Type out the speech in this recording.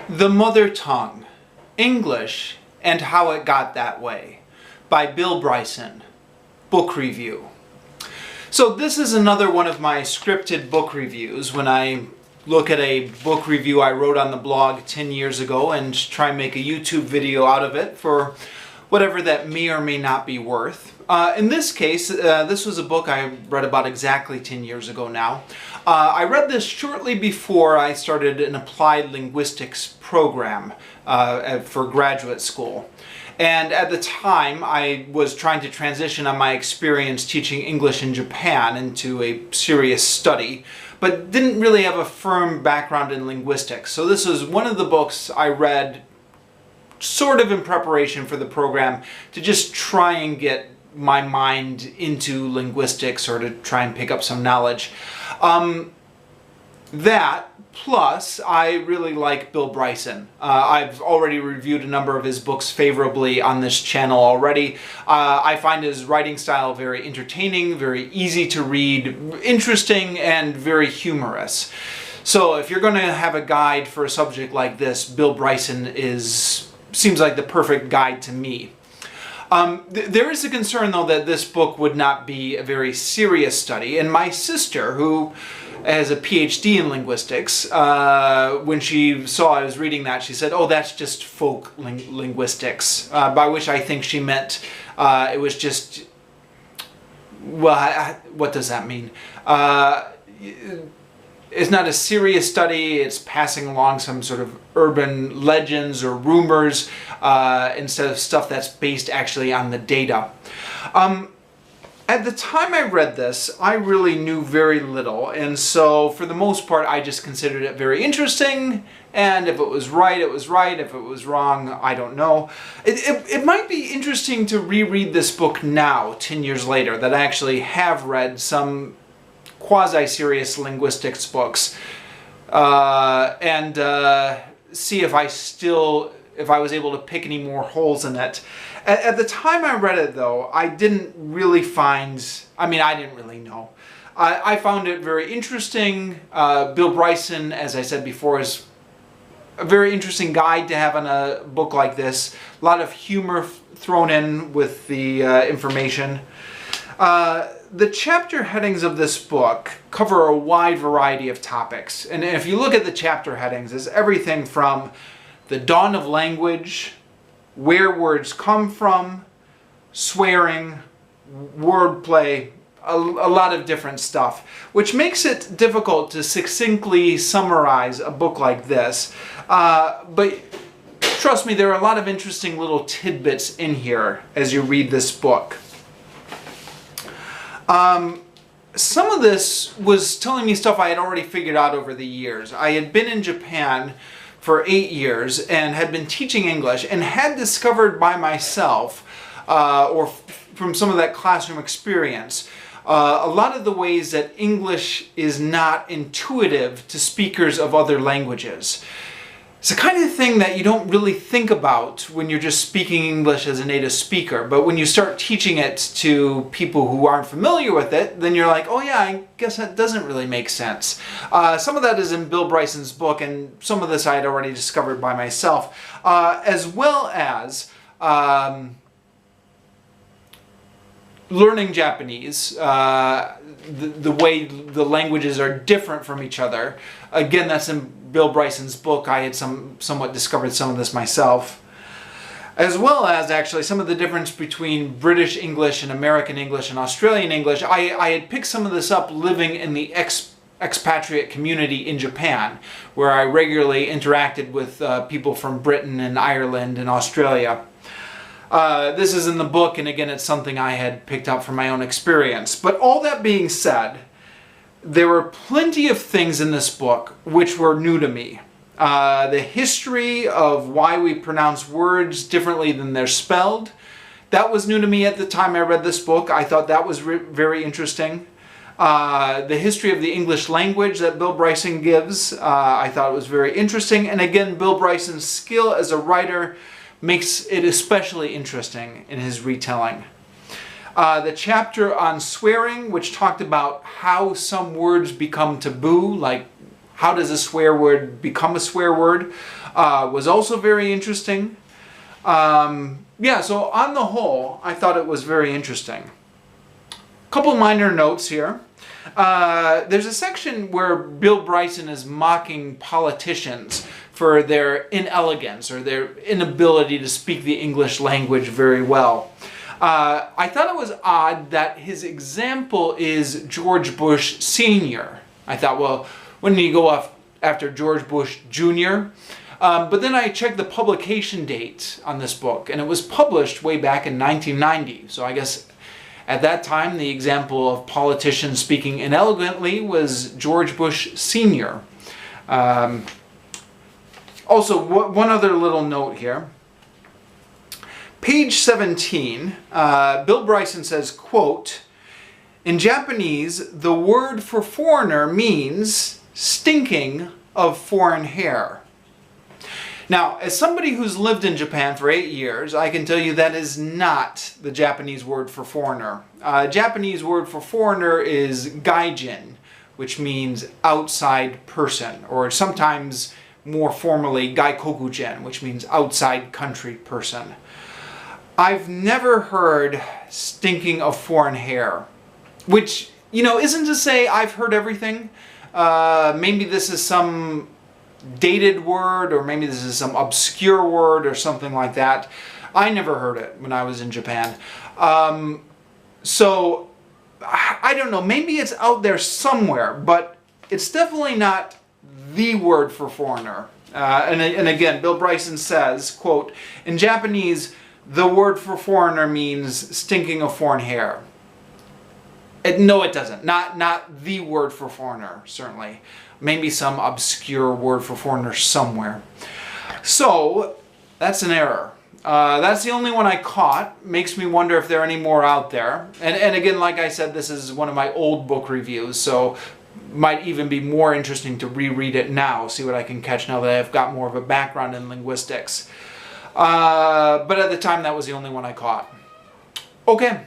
The Mother Tongue, English and How It Got That Way by Bill Bryson, book review. So this is another one of my scripted book reviews when I look at a book review I wrote on the blog 10 years ago and try and make a YouTube video out of it for whatever that may or may not be worth. In this case, this was a book I read about exactly 10 years ago now. I read this shortly before I started an applied linguistics program for graduate school. And at the time, I was trying to transition on my experience teaching English in Japan into a serious study, but didn't really have a firm background in linguistics. So this was one of the books I read sort of in preparation for the program to just try and get my mind into linguistics or to try and pick up some knowledge. That plus I really like Bill Bryson. I've already reviewed a number of his books favorably on this channel already. I find his writing style very entertaining, very easy to read, interesting, and very humorous. So if you're going to have a guide for a subject like this, Bill Bryson seems like the perfect guide to me. There is a concern, though, that this book would not be a very serious study, and my sister, who has a PhD in linguistics, when she saw I was reading that, she said, "Oh, that's just folk linguistics," by which I think she meant it was just, well, what does that mean? It's not a serious study, it's passing along some sort of urban legends or rumors instead of stuff that's based actually on the data. At the time I read this, I really knew very little, and so for the most part I just considered it very interesting, and if it was right, it was right. If it was wrong, I don't know. It might be interesting to reread this book now, 10 years later, that I actually have read some quasi-serious linguistics books and see if I was able to pick any more holes in it. At the time I read it, though, I didn't really I didn't really know. I found it very interesting. Bill Bryson, as I said before, is a very interesting guide to have on a book like this. A lot of humor thrown in with the information. The chapter headings of this book cover a wide variety of topics. And if you look at the chapter headings, it's everything from the dawn of language, where words come from, swearing, wordplay, a lot of different stuff, which makes it difficult to succinctly summarize a book like this. But trust me, there are a lot of interesting little tidbits in here as you read this book. Some of this was telling me stuff I had already figured out over the years. I had been in Japan for 8 years and had been teaching English and had discovered by myself, or from some of that classroom experience, a lot of the ways that English is not intuitive to speakers of other languages. It's the kind of thing that you don't really think about when you're just speaking English as a native speaker, but when you start teaching it to people who aren't familiar with it, then you're like, oh yeah, I guess that doesn't really make sense. Some of that is in Bill Bryson's book, and some of this I had already discovered by myself, as well as learning Japanese, the way the languages are different from each other. Again, that's in Bill Bryson's book. I had somewhat discovered some of this myself. As well as actually some of the difference between British English and American English and Australian English. I had picked some of this up living in the expatriate community in Japan, where I regularly interacted with people from Britain and Ireland and Australia. This is in the book, and again, it's something I had picked up from my own experience. But all that being said, there were plenty of things in this book which were new to me. The history of why we pronounce words differently than they're spelled, that was new to me at the time I read this book. I thought that was very interesting. The history of the English language that Bill Bryson gives, I thought was very interesting. And again, Bill Bryson's skill as a writer makes it especially interesting in his retelling. The chapter on swearing, which talked about how some words become taboo, like how does a swear word become a swear word, was also very interesting. Yeah, so on the whole, I thought it was very interesting. Couple minor notes here. There's a section where Bill Bryson is mocking politicians for their inelegance or their inability to speak the English language very well. I thought it was odd that his example is George Bush Sr. I thought, well, wouldn't you go off after George Bush Jr.? But then I checked the publication date on this book, and it was published way back in 1990. So I guess at that time, the example of politicians speaking inelegantly was George Bush Sr. Also, one other little note here. Page 17, Bill Bryson says, quote, "In Japanese, the word for foreigner means stinking of foreign hair." Now, as somebody who's lived in Japan for 8 years, I can tell you that is not the Japanese word for foreigner. Japanese word for foreigner is gaijin, which means outside person, or sometimes more formally gaikokujin, which means outside country person. I've never heard stinking of foreign hair, which, you know, isn't to say I've heard everything. Maybe this is some dated word, or maybe this is some obscure word or something like that. I never heard it when I was in Japan. So, I don't know, maybe it's out there somewhere, but it's definitely not the word for foreigner. And again, Bill Bryson says, quote, "In Japanese, the word for foreigner means stinking of foreign hair." No, it doesn't. Not the word for foreigner, certainly. Maybe some obscure word for foreigner somewhere. So, that's an error. That's the only one I caught. Makes me wonder if there are any more out there. And again, like I said, this is one of my old book reviews, so might even be more interesting to reread it now, see what I can catch now that I've got more of a background in linguistics. But at the time, that was the only one I caught. Okay.